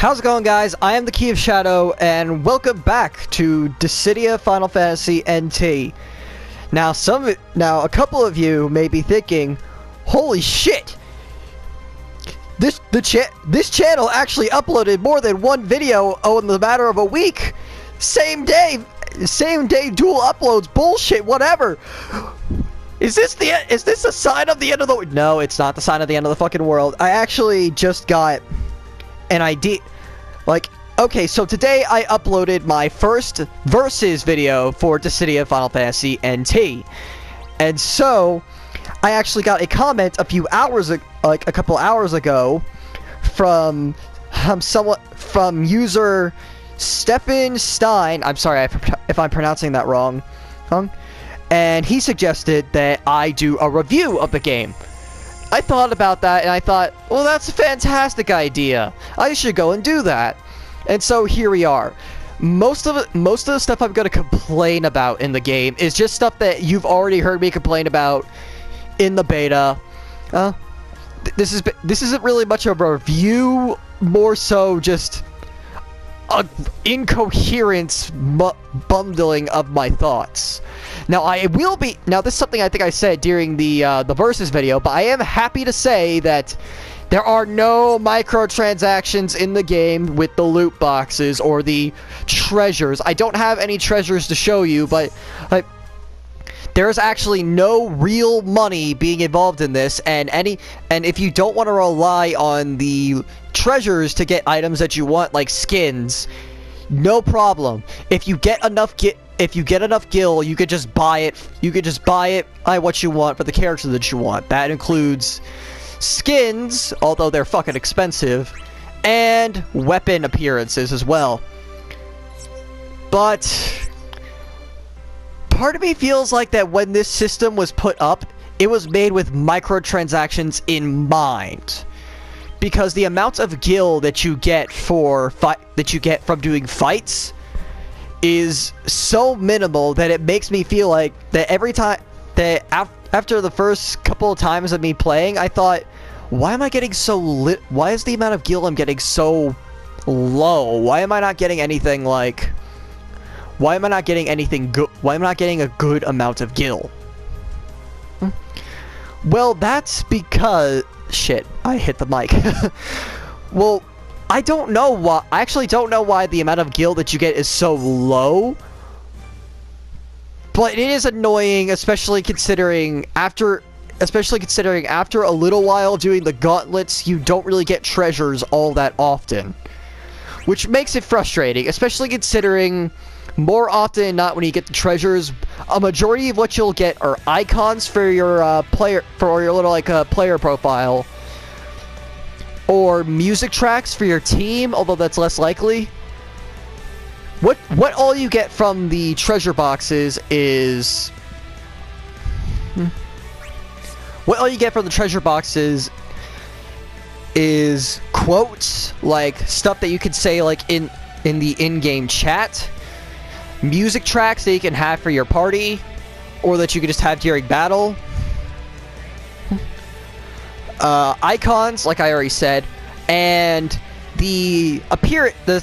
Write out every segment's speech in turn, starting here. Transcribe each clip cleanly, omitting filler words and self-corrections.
How's it going, guys? I am the Key of Shadow, and welcome back to Dissidia Final Fantasy NT. Now, a couple of you may be thinking, "Holy shit! This channel actually uploaded more than one video in the matter of a week. Same day dual uploads. Bullshit. Whatever." Is this a sign of the end of the? No, it's not the sign of the end of the fucking world. I actually just got an idea. Okay, so today I uploaded my first versus video for Dissidia Final Fantasy NT. And so, I actually got a comment a couple hours ago from user Stephen Stein. I'm sorry if I'm pronouncing that wrong. And he suggested that I do a review of the game. I thought about that, and I thought, well, that's a fantastic idea. I should go and do that. And so here we are. Most of the stuff I'm going to complain about in the game is just stuff that you've already heard me complain about in the beta. This isn't really much of a review, more so just an incoherent bundling of my thoughts. Now, this is something I think I said during the Versus video, but I am happy to say that there are no microtransactions in the game with the loot boxes or the treasures. I don't have any treasures to show you, but there's actually no real money being involved in this, and if you don't want to rely on the treasures to get items that you want, like skins, no problem. If you get enough gil, you could just buy it. You could just buy it what you want for the character that you want. That includes skins, although they're fucking expensive, and weapon appearances as well. But part of me feels like that when this system was put up, it was made with microtransactions in mind. Because the amount of gil that you get from doing fights is so minimal that it makes me feel like that every time that after the first couple of times of me playing, I thought, why am I getting so lit? Why is the amount of gil I'm getting so low? Why am I not getting anything like? Why am I not getting anything good? Why am I not getting a good amount of gil? Well, that's because shit, I hit the mic. Well, I don't know why. I actually don't know why the amount of gil that you get is so low. But it is annoying, especially considering after a little while doing the gauntlets, you don't really get treasures all that often. Which makes it frustrating, especially considering more often than not when you get the treasures, a majority of what you'll get are icons for your player profile, or music tracks for your team, although that's less likely. What all you get from the treasure boxes is quotes, like stuff that you could say like in the in-game chat, music tracks that you can have for your party, or that you can just have during battle, icons, like I already said, and the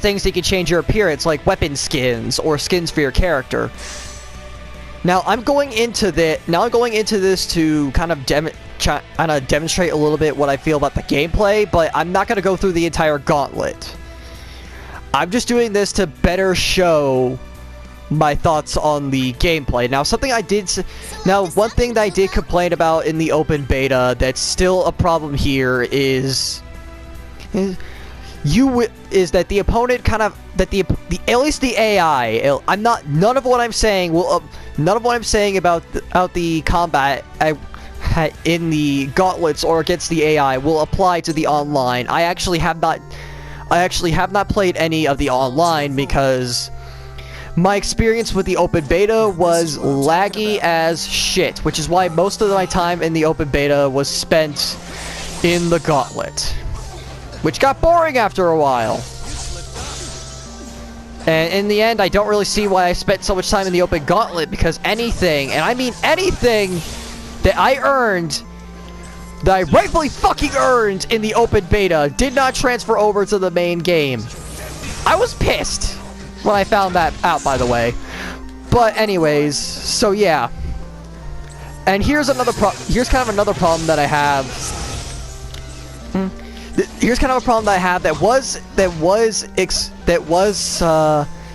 things that can change your appearance, like weapon skins or skins for your character. Now I'm going into this to kind of demonstrate a little bit what I feel about the gameplay, but I'm not going to go through the entire gauntlet. I'm just doing this to better show my thoughts on the gameplay. Now, one thing that I did complain about in the open beta that's still a problem here is that the opponent at least the AI. None of what I'm saying about the combat in the gauntlets or against the AI will apply to the online. I actually have not played any of the online because my experience with the open beta was laggy as shit, which is why most of my time in the open beta was spent in the gauntlet, which got boring after a while. And in the end, I don't really see why I spent so much time in the open gauntlet, because anything, and I mean anything, that I earned that I rightfully fucking earned in the open beta did not transfer over to the main game. I was pissed when I found that out, by the way. But anyways, so yeah. And here's kind of another problem that I have. Here's kind of a problem that I have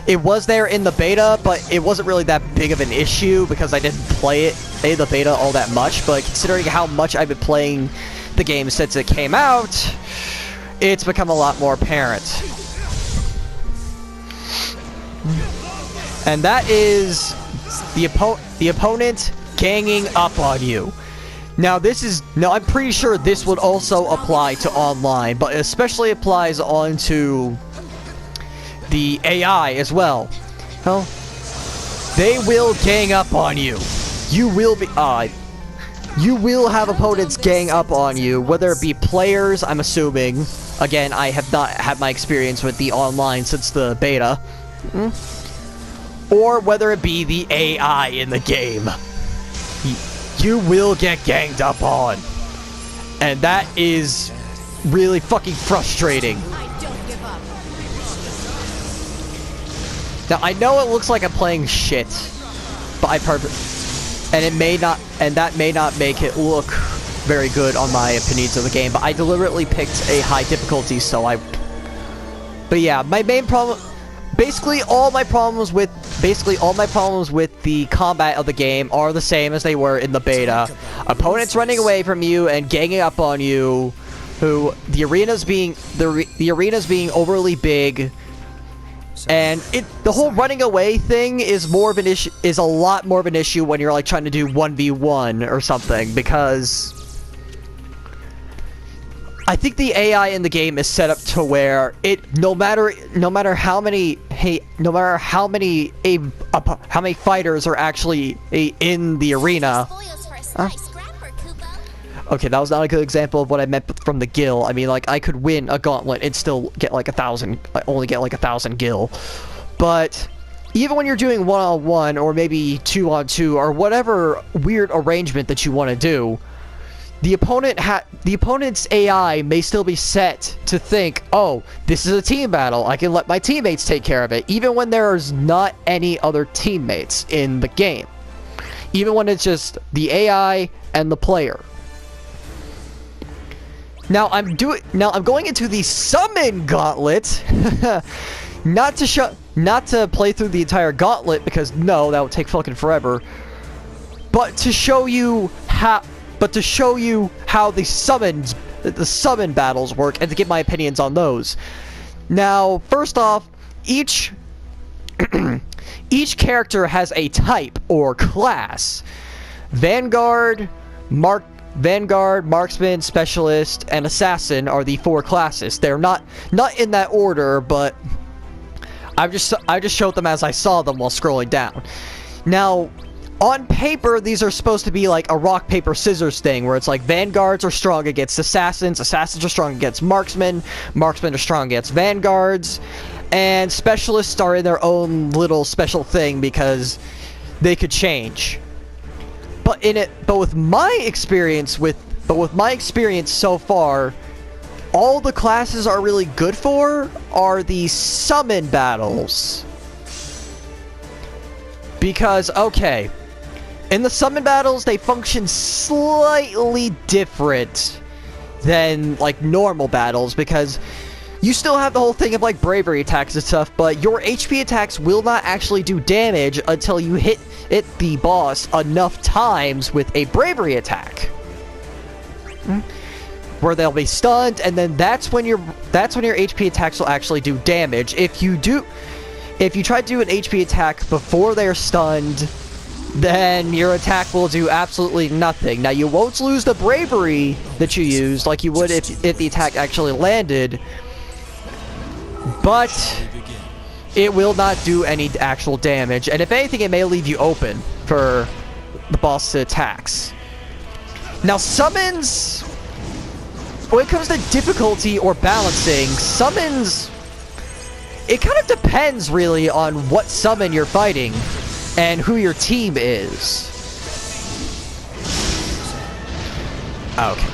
it was there in the beta, but it wasn't really that big of an issue because I didn't play the beta all that much. But considering how much I've been playing the game since it came out, it's become a lot more apparent. And that is the opponent ganging up on you. Now I'm pretty sure this would also apply to online, but it especially applies onto the AI as well. Well, they will gang up on you. You will have opponents gang up on you, whether it be players, I'm assuming. Again, I have not had my experience with the online since the beta. Or whether it be the AI in the game. You will get ganged up on. And that is really fucking frustrating. Now, I know it looks like I'm playing shit, but that may not make it look very good on my opinions of the game, but I deliberately picked a high difficulty, but yeah, my main problem, basically all my problems with the combat of the game are the same as they were in the beta. Opponents running away from you and ganging up on you, the arenas being overly big. And the whole running away thing is a lot more of an issue when you're like trying to do 1v1 or something, because I think the AI in the game is set up to where no matter how many fighters are actually in the arena. Okay, that was not a good example of what I meant from the gil. I mean, like, I could win a gauntlet and still get like 1,000, only get like 1,000 gil. But even when you're doing 1-on-1 or maybe 2-on-2 or whatever weird arrangement that you want to do, the opponent's AI may still be set to think, oh, this is a team battle, I can let my teammates take care of it, even when there's not any other teammates in the game. Even when it's just the AI and the player. Now I'm going into the summon gauntlet, not to play through the entire gauntlet, because no, that would take fucking forever. But to show you how the summon battles work, and to give my opinions on those. Now, first off, each character has a type or class. Vanguard, Marksman, Specialist, and Assassin are the 4 classes. They're not in that order, but I just showed them as I saw them while scrolling down. Now, on paper, these are supposed to be like a rock, paper, scissors thing, where it's like Vanguards are strong against Assassins, Assassins are strong against Marksmen, Marksmen are strong against Vanguards, and Specialists are in their own little special thing because they could change. But with my experience so far, all the classes are really good for are the summon battles. Because, okay, in the summon battles, they function slightly different than, like, normal battles, because you still have the whole thing of, like, bravery attacks and stuff, but your HP attacks will not actually do damage until you hit the boss enough times with a bravery attack. Where they'll be stunned, and then that's when your HP attacks will actually do damage. If you try to do an HP attack before they're stunned, then your attack will do absolutely nothing. Now, you won't lose the bravery that you used like you would if the attack actually landed, but it will not do any actual damage, and if anything, it may leave you open for the boss's attacks. Now, summons, when it comes to difficulty or balancing, summons, it kind of depends really on what summon you're fighting and who your team is. Okay.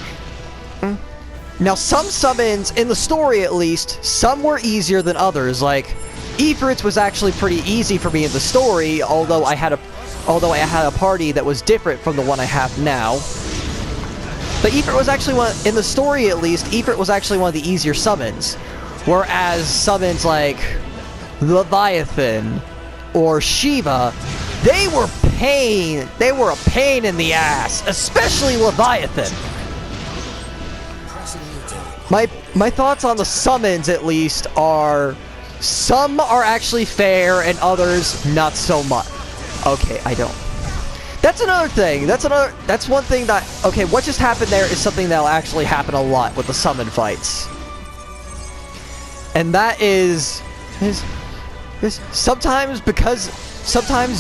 Now, some summons, in the story at least, some were easier than others. Like, Ifrit's was actually pretty easy for me in the story, although I had a party that was different from the one I have now. But Ifrit was actually in the story at least, Ifrit was actually one of the easier summons. Whereas summons like Leviathan or Shiva, they were a pain in the ass, especially Leviathan. My thoughts on the summons, at least, are some are actually fair and others not so much. Okay, I don't. That's another thing. That's one thing that, okay, what just happened there is something that'll actually happen a lot with the summon fights. And that is sometimes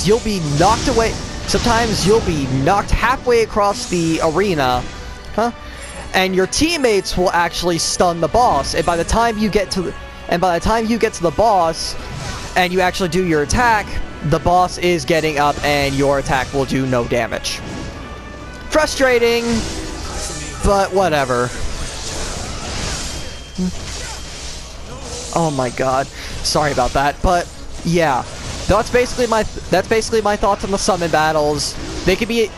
you'll be knocked away, sometimes you'll be knocked halfway across the arena, and your teammates will actually stun the boss, and by the time you get to the boss and you actually do your attack, the boss is getting up and your attack will do no damage. Frustrating, but whatever. Oh my god, sorry about that, but yeah, that's basically my thoughts on the summon battles. They could be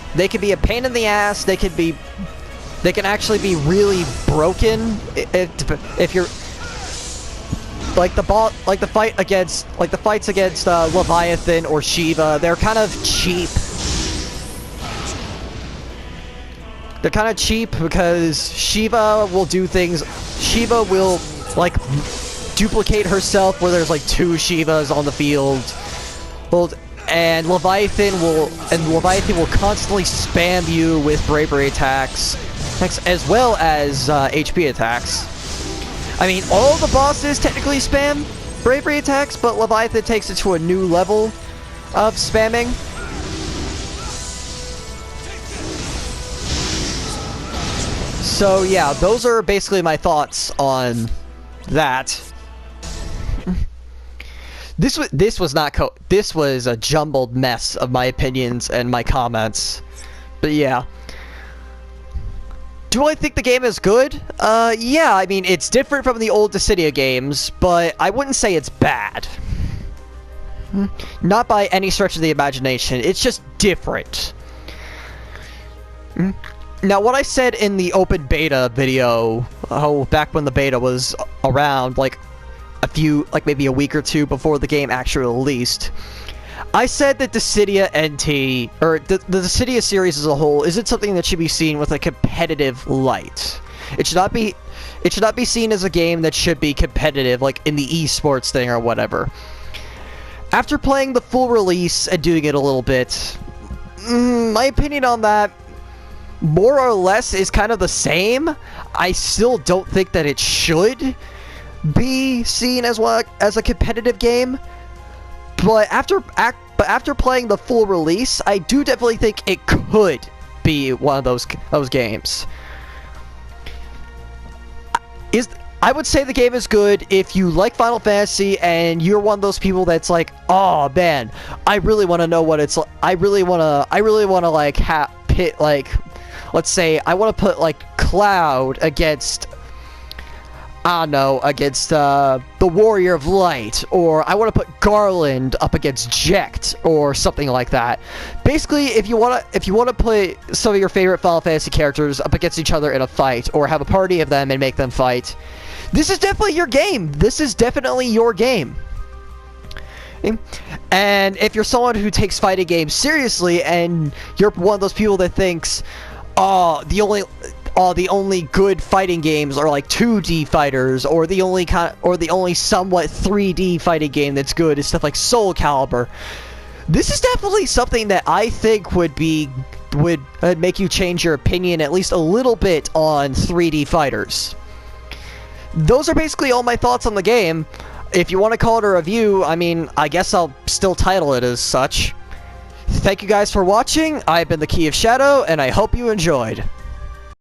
a pain in the ass. They can actually be really broken if you're like the fights against Leviathan or Shiva. They're kind of cheap. They're kind of cheap because Shiva will do things. Shiva will like duplicate herself where there's like 2 Shivas on the field. And Leviathan will constantly spam you with bravery attacks as well as HP attacks. I mean, all the bosses technically spam bravery attacks, but Leviathan takes it to a new level of spamming. So yeah, those are basically my thoughts on that. This was a jumbled mess of my opinions and my comments. But yeah. Do I think the game is good? Yeah, I mean, it's different from the old Dissidia games, but I wouldn't say it's bad. Not by any stretch of the imagination, it's just different. Now, what I said in the open beta video, back when the beta was around, like maybe a week or 2 before the game actually released, I said that Dissidia NT, or the Dissidia series as a whole, isn't something that should be seen with a competitive light. It should not be seen as a game that should be competitive, like in the esports thing or whatever. After playing the full release and doing it a little bit, my opinion on that, more or less, is kind of the same. I still don't think that it should be seen as a competitive game. But after playing the full release, I do definitely think it could be one of those games. I would say the game is good if you like Final Fantasy and you're one of those people that's like, oh man, I really want to know what it's like. I really want to like pit, like, let's say I want to put like Cloud against, I don't know, against the Warrior of Light, or I want to put Garland up against Jekt, or something like that. Basically, if you want to put some of your favorite Final Fantasy characters up against each other in a fight, or have a party of them and make them fight, this is definitely your game. This is definitely your game. And if you're someone who takes fighting games seriously, and you're one of those people that thinks, oh, the only good fighting games are like 2D fighters, or the only somewhat 3D fighting game that's good is stuff like Soul Calibur. This is definitely something that I think would make you change your opinion at least a little bit on 3D fighters. Those are basically all my thoughts on the game. If you want to call it a review, I mean, I guess I'll still title it as such. Thank you guys for watching. I've been the Key of Shadow, and I hope you enjoyed.